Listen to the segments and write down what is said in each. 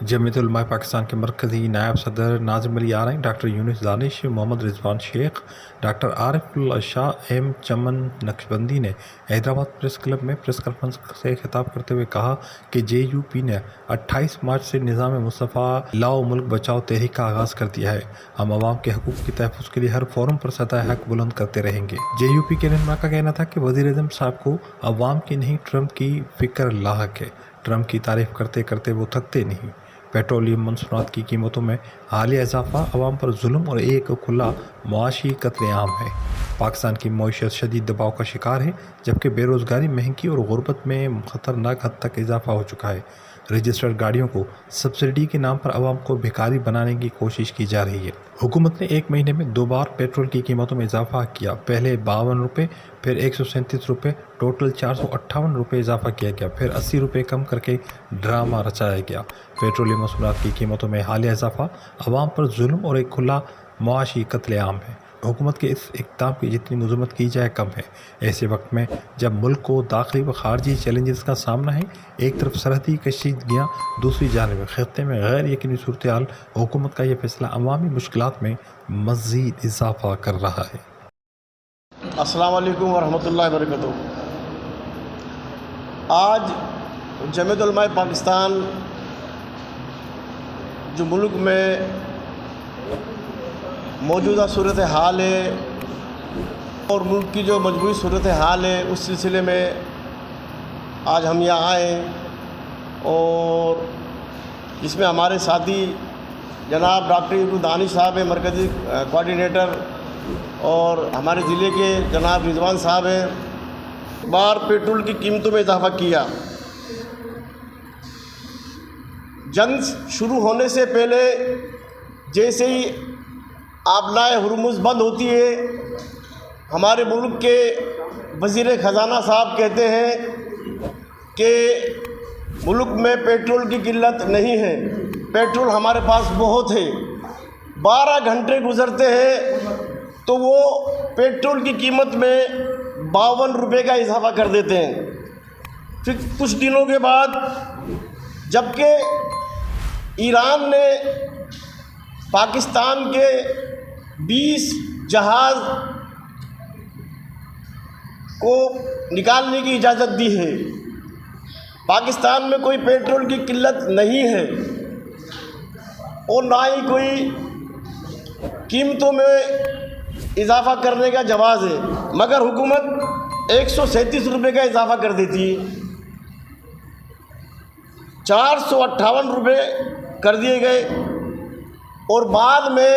जमीयत उलमा पाकिस्तान के मरकज़ी नायब सदर नाज़िम अली आरई, doctor Yunus Danish, Mohammed Rizwan Shaikh, doctor Ariful Shah M Chaman Naqshbandi ने हैदराबाद प्रेस क्लब में प्रेस कॉन्फ्रेंस से खिताब करते हुए कहा कि JUP ने 28 मार्च से निज़ाम मुस्तफ़ा लाओ मुल्क बचाओ तहरीक का आगाज़ कर दिया है। हम आवाम के हकूक़ के तहफ़्फ़ुज़ के लिए हर फोरम पर सदा हक बुलंद करते रहेंगे। JUP के रहनुमा का कहना था कि वज़ीर-ए-आज़म साहब को अवाम की नहीं ट्रंप की फ़िक्र लाहक है। ट्रंप की तारीफ़ करते करते वो थकते नहीं। पेट्रोलियम मंसूरात की कीमतों में हालिया इजाफा अवाम पर जुल्म और एक खुला मुआशी कत्लेआम है। पाकिस्तान की मईशत शदीद दबाव का शिकार है, जबकि बेरोज़गारी, महंगी और गुर्बत में ख़तरनाक हद तक इजाफा हो चुका है। रजिस्टर्ड गाड़ियों को सब्सिडी के नाम पर अवाम को भिखारी बनाने की कोशिश की जा रही है। हुकूमत ने एक महीने में 2 बार पेट्रोल की कीमतों में इजाफा किया। पहले 52 रुपये, फिर 137 रुपये, टोटल 458 रुपये इजाफा किया गया। फिर 80 रुपये कम करके ड्रामा रचाया गया। पेट्रोलियम मसूरात की कीमतों में हालिया इजाफा अवाम पर जुल्म और एक खुला मुआशी कत्लेआम है। हुकूमत के इस इक़दाम की जितनी मज़म्मत की जाए कम है। ऐसे वक्त में जब मुल्क को दाखिली व खारजी चैलेंजेस का सामना है, एक तरफ सरहदी कशीदगियाँ, दूसरी जानिब खत्ते में गैर यकीनी सूरत हाल, हुकूमत का यह फैसला अवामी मुश्किलात में मज़ीद इजाफा कर रहा है। अस्सलाम वालेकुम वरहमतुल्लाहि वबरकातुहू। आज जमीयत उलमा पाकिस्तान जो मुल्क में मौजूदा सूरत हाल है और मुल्क की जो मजबूरी सूरत हाल है, उस सिलसिले में आज हम यहाँ आए और इसमें हमारे साथी जनाब डॉक्टर यूनुस दानिश साहब हैं, मरकज़ी कोऑर्डिनेटर, और हमारे ज़िले के जनाब रिजवान साहब हैं। बार पेट्रोल की कीमतों में इजाफा किया। जंग शुरू होने से पहले जैसे ही आबलाए हुरमुज़ बंद होती है, हमारे मुल्क के वज़ीर ख़जाना साहब कहते हैं कि मुल्क में पेट्रोल की किल्लत नहीं है, पेट्रोल हमारे पास बहुत है। 12 घंटे गुज़रते हैं तो वो पेट्रोल की कीमत में 52 रुपये का इजाफा कर देते हैं। फिर कुछ दिनों के बाद जबकि ईरान ने पाकिस्तान के 20 जहाज़ को निकालने की इजाज़त दी है, पाकिस्तान में कोई पेट्रोल की किल्लत नहीं है और ना ही कोई कीमतों में इजाफा करने का जवाज़ है, मगर हुकूमत 137 रुपये का इजाफा कर देती है। 458 रुपये कर दिए गए और बाद में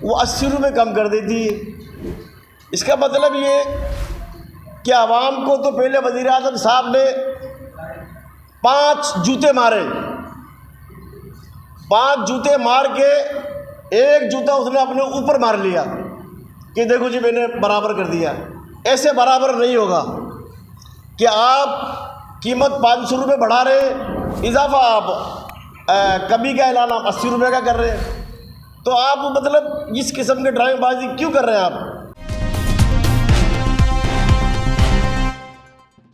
वो 80 रुपये कम कर देती है। इसका मतलब ये कि आवाम को तो पहले वज़ीर-ए-आज़म साहब ने 5 जूते मारे, 5 जूते मार के एक जूता उसने अपने ऊपर मार लिया कि देखो जी मैंने बराबर कर दिया। ऐसे बराबर नहीं होगा कि आप कीमत 500 रुपये बढ़ा रहे, इजाफा आप कमी का ऐलान आप 80 रुपये का कर रहे हैं। तो आप मतलब इस किस्म के ड्रामेबाजी क्यों कर रहे हैं आप?